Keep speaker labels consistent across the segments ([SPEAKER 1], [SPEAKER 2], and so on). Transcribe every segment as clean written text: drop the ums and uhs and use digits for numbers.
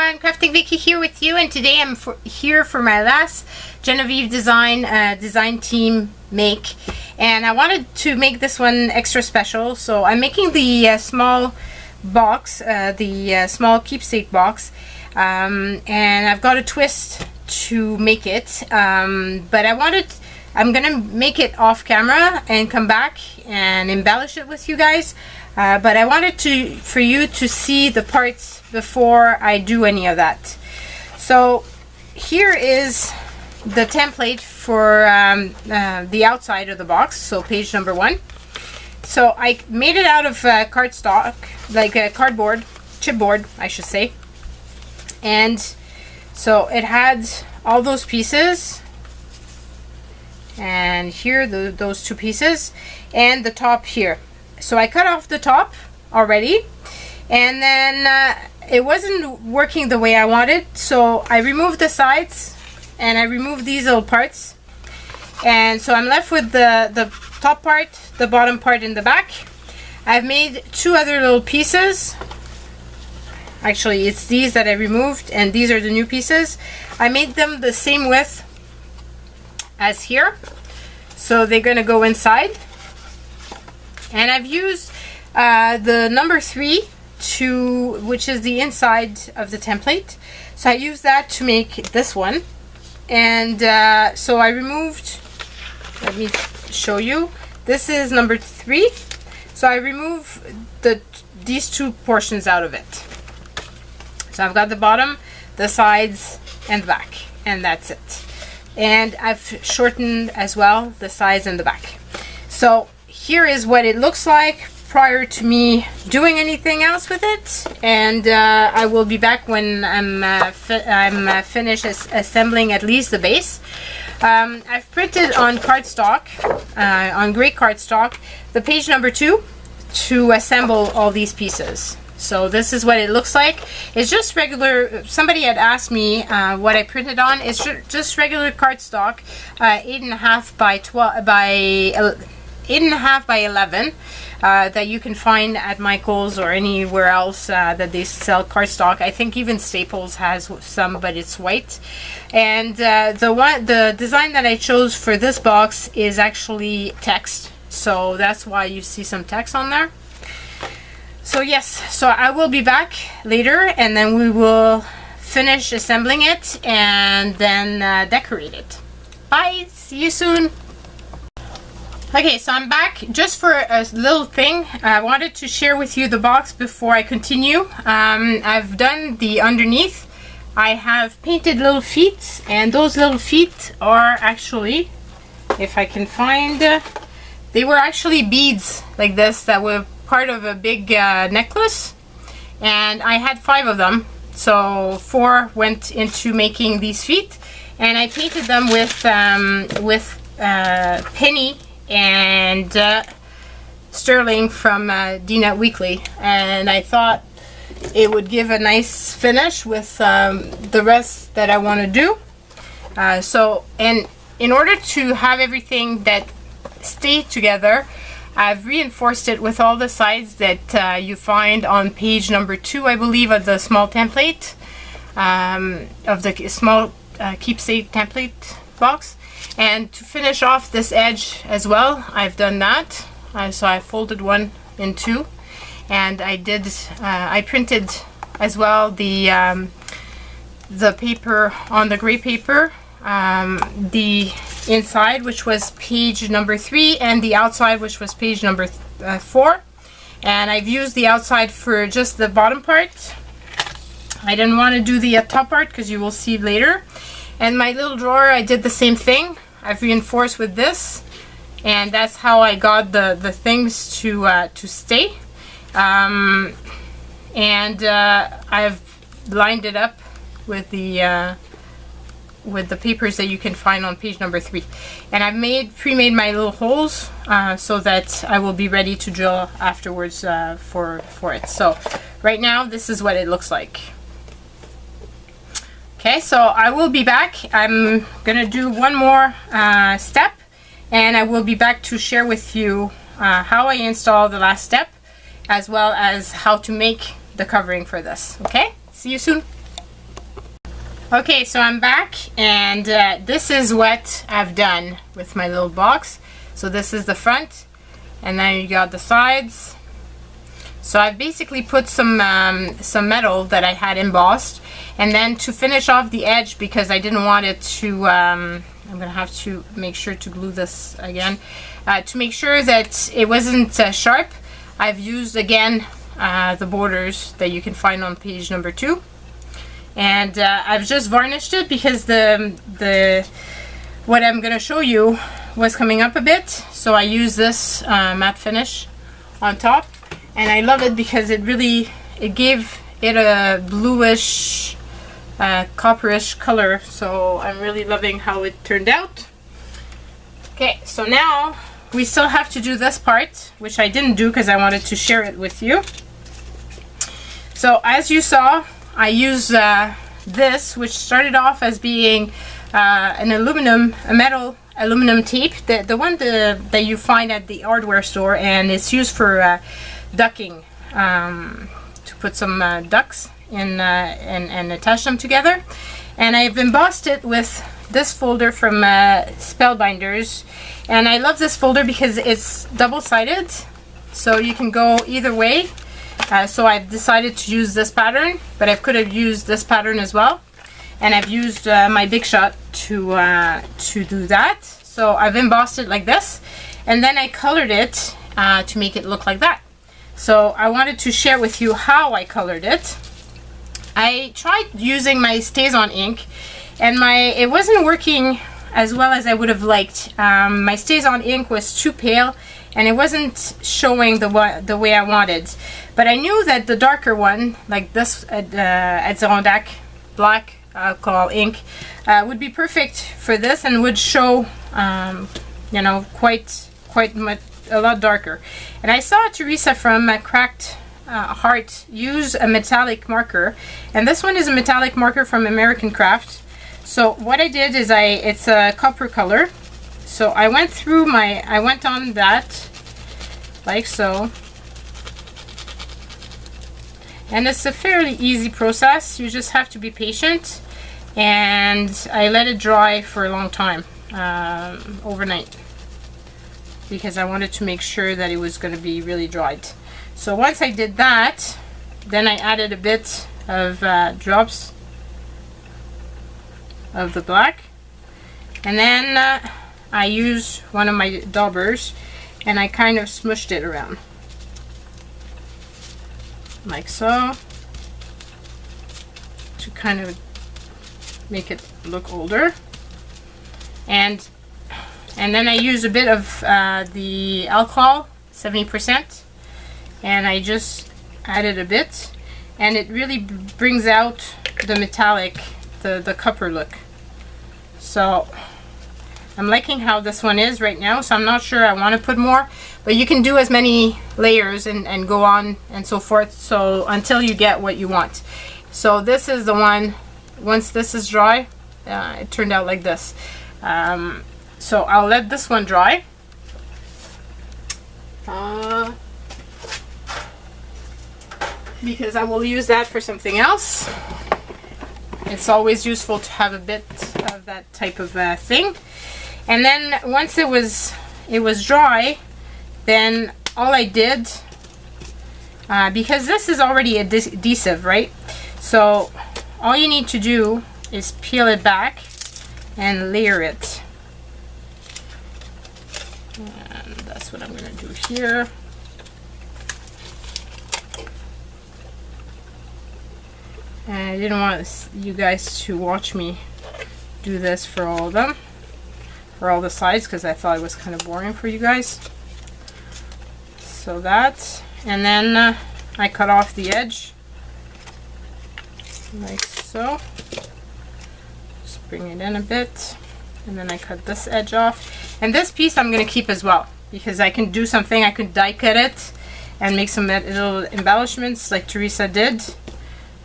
[SPEAKER 1] everyone, Crafting Vicky here with you, and today I'm here for my last Genevieve design team make, and I wanted to make this one extra special. So I'm making the small box, the small keepsake box, and I've got a twist to make it, but I'm gonna make it off camera and come back and embellish it with you guys. But I wanted for you to see the parts before I do any of that. So here is the template for the outside of the box, so page number 1. So I made it out of cardstock, like a cardboard, chipboard I should say, and so it had all those pieces, and here those two pieces, and the top here. So I cut off the top already, and then it wasn't working the way I wanted, so I removed the sides and I removed these little parts, and so I'm left with the top part, the bottom part, in the back. I've made two other little pieces. Actually, it's these that I removed, and these are the new pieces. I made them the same width as here, so they're gonna go inside. And I've used the number 3 which is the inside of the template. So I used that to make this one. And so I removed, let me show you. This is number 3. So I remove these two portions out of it. So I've got the bottom, the sides, and the back, and that's it. And I've shortened as well the sides and the back. So here is what it looks like prior to me doing anything else with it, and I will be back when I'm finished assembling at least the base. I've printed on cardstock, on gray cardstock, the page number 2 to assemble all these pieces. So this is what it looks like. It's just regular. Somebody had asked me what I printed on. It's just regular cardstock, 8.5 by 12 by 8.5 by 11, that you can find at Michael's or anywhere else that they sell cardstock. I think even Staples has some, but it's white. And the design that I chose for this box is actually text, so that's why you see some text on there. So yes, so I will be back later, and then we will finish assembling it and then decorate it. Bye, see you soon. Okay, so I'm back just for a little thing. I wanted to share with you the box before I continue. I've done the underneath. I have painted little feet, and those little feet are actually, if I can find, they were actually beads like this that were part of a big necklace, and I had 5 of them, so 4 went into making these feet, and I painted them with penny and sterling from DNet Weekly, and I thought it would give a nice finish with the rest that I want to do. So, and in order to have everything that stay together, I've reinforced it with all the sides that you find on page number 2, I believe, of the small template, of the small keepsake template box. And to finish off this edge as well, I've done that. So I folded one in 2, and I printed as well the paper on the gray paper, the inside, which was page number 3, and the outside, which was page number 4. And I've used the outside for just the bottom part. I didn't want to do the top part because you will see later. And my little drawer, I did the same thing. I've reinforced with this, and that's how I got the things to stay. And I've lined it up with the papers that you can find on page number 3. And I've pre-made my little holes so that I will be ready to drill afterwards for it. So right now, this is what it looks like. Okay, so I will be back. I'm gonna do one more step, and I will be back to share with you how I install the last step, as well as how to make the covering for this. Okay, see you soon. Okay, so I'm back, and this is what I've done with my little box. So this is the front, and then you got the sides. So I've basically put some metal that I had embossed, and then to finish off the edge, because I didn't want it to, I'm gonna have to make sure to glue this again, to make sure that it wasn't sharp. I've used again the borders that you can find on page number 2. And I've just varnished it because the what I'm gonna show you was coming up a bit, so I use this matte finish on top, and I love it because it gave it a bluish copperish color, so I'm really loving how it turned out. Okay, so now we still have to do this part, which I didn't do because I wanted to share it with you. So as you saw, I used this, which started off as being a metal aluminum tape, the one that you find at the hardware store, and it's used for ducking, to put some ducks in and attach them together. And I've embossed it with this folder from Spellbinders, and I love this folder because it's double-sided, so you can go either way. So I've decided to use this pattern, but I could have used this pattern as well, and I've used my Big Shot to do that. So I've embossed it like this, and then I colored it to make it look like that. So I wanted to share with you how I colored it. I tried using my StazOn ink, and it wasn't working as well as I would have liked. My StazOn ink was too pale, and it wasn't showing the way I wanted. But I knew that the darker one, like this Adirondack black alcohol ink, would be perfect for this and would show, you know, quite much, a lot darker. And I saw Teresa from Cracked Heart use a metallic marker, and this one is a metallic marker from American Craft. So what I did is it's a copper color. So I went on that like so, and it's a fairly easy process. You just have to be patient, and I let it dry for a long time, overnight, because I wanted to make sure that it was going to be really dried. So once I did that, then I added a bit of drops of the black, and then I used one of my daubers, and I kind of smushed it around like so to kind of make it look older. And then I use a bit of the alcohol, 70%, and I just added a bit, and it really brings out the metallic, the copper look. So I'm liking how this one is right now, so I'm not sure I want to put more, but you can do as many layers and go on and so forth, so until you get what you want. So this is the one. Once this is dry, it turned out like this. So I'll let this one dry. Because I will use that for something else. It's always useful to have a bit of that type of thing. And then once it was dry, then all I did, because this is already adhesive, right? So all you need to do is peel it back and layer it. And that's what I'm going to do here. And I didn't want you guys to watch me do this for all of them, for all the sides, because I thought it was kind of boring for you guys. So that, and then I cut off the edge like so. Just bring it in a bit, and then I cut this edge off. And this piece I'm going to keep as well, because I can do something. I could die cut it and make some little embellishments like Teresa did,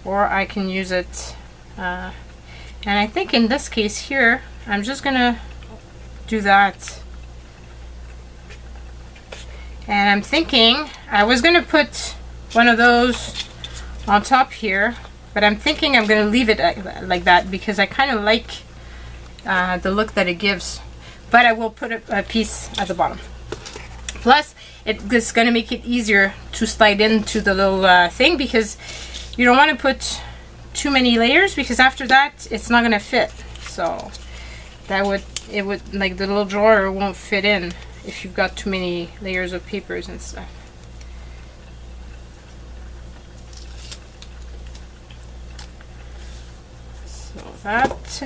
[SPEAKER 1] or I can use it. And I think in this case here, I'm just going to do that. And I'm thinking I was going to put one of those on top here, but I'm thinking I'm going to leave it like that because I kind of like the look that it gives. But I will put a piece at the bottom. Plus, it's going to make it easier to slide into the little thing, because you don't want to put too many layers, because after that it's not going to fit. So it would like the little drawer won't fit in if you've got too many layers of papers and stuff. So that,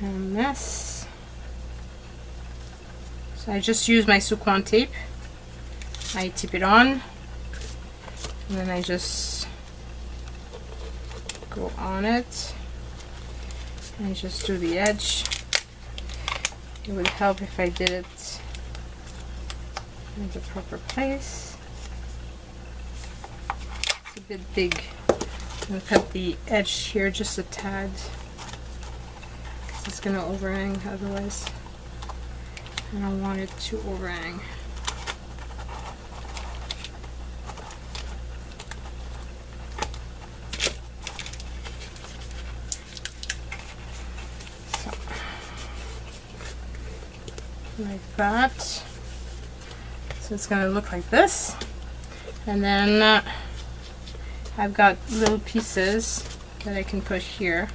[SPEAKER 1] and this. So I just use my Suquan tape. I tape it on, and then I just go on it and just do the edge. It would help if I did it in the proper place. It's a bit big. I'm going to cut the edge here just a tad, because it's going to overhang otherwise. I don't want it to overhang. Like that. So it's going to look like this, and then I've got little pieces that I can put here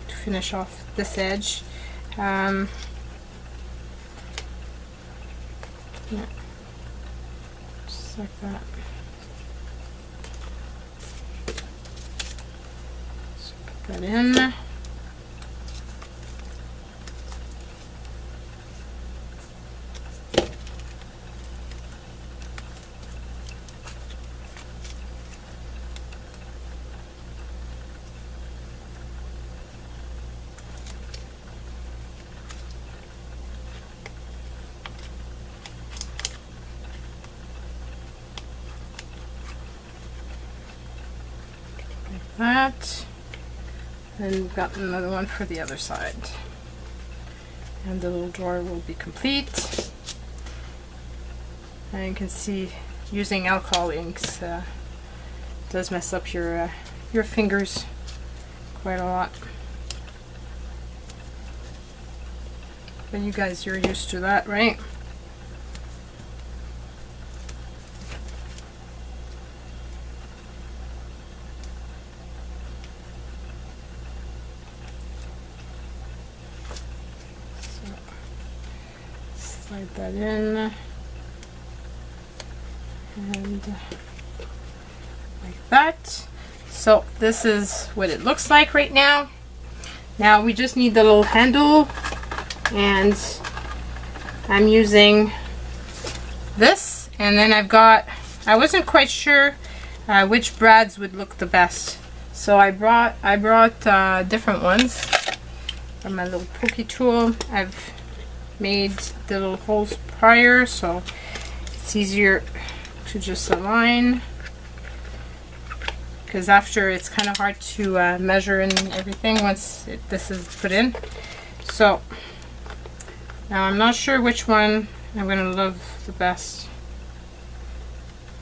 [SPEAKER 1] to finish off this edge. Yeah. Just like that. So put that in. That, and we've got another one for the other side, and the little drawer will be complete. And you can see using alcohol inks does mess up your fingers quite a lot, but you guys, you're used to that, right? Slide that in, and like that. So this is what it looks like right now. Now we just need the little handle, and I'm using this, and then I wasn't quite sure which brads would look the best, so I brought different ones from my little pokey tool. I've made the little holes prior, so it's easier to just align, because after it's kind of hard to measure and everything once this is put in. So now I'm not sure which one I'm going to love the best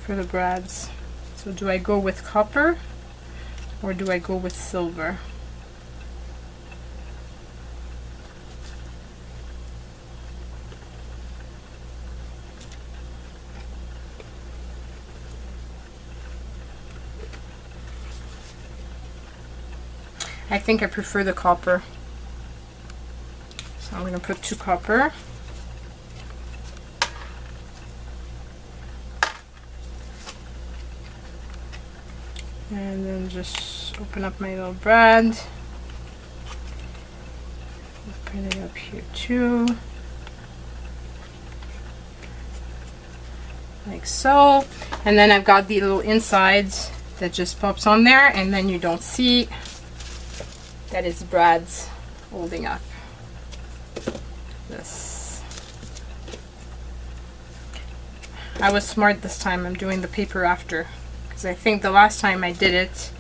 [SPEAKER 1] for the brads. So do I go with copper or do I go with silver? I think I prefer the copper, so I'm going to put 2 copper. And then just open up my little brad. Open it up here too, like so. And then I've got the little insides that just pops on there, and then you don't see that is brads holding up this. I was smart this time. I'm doing the paper after, because I think the last time I did it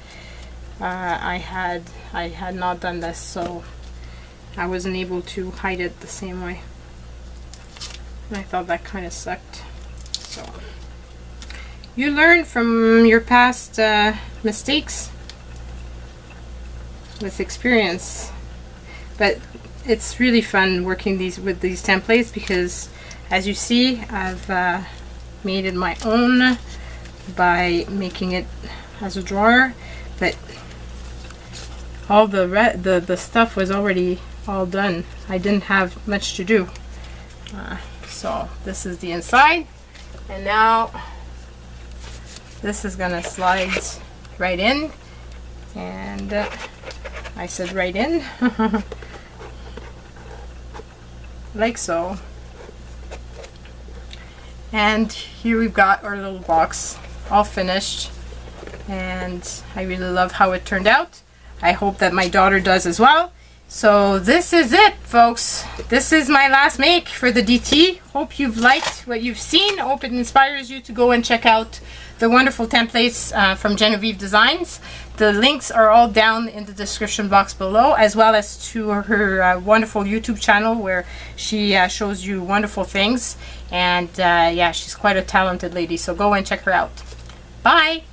[SPEAKER 1] I had not done this, so I wasn't able to hide it the same way, and I thought that kind of sucked. So you learn from your past mistakes with experience. But it's really fun working with these templates because, as you see, I've made it my own by making it as a drawer, but all the stuff was already all done. I didn't have much to do. So this is the inside, and now this is gonna slide right in, and I said right in like so. And here we've got our little box all finished, and I really love how it turned out. I hope that my daughter does as well. So this is it, folks. This is my last make for the DT. Hope you've liked what you've seen. Hope it inspires you to go and check out the wonderful templates from Genevieve Designs. The links are all down in the description box below, as well as to her wonderful YouTube channel where she shows you wonderful things. And yeah, she's quite a talented lady, so go and check her out. Bye!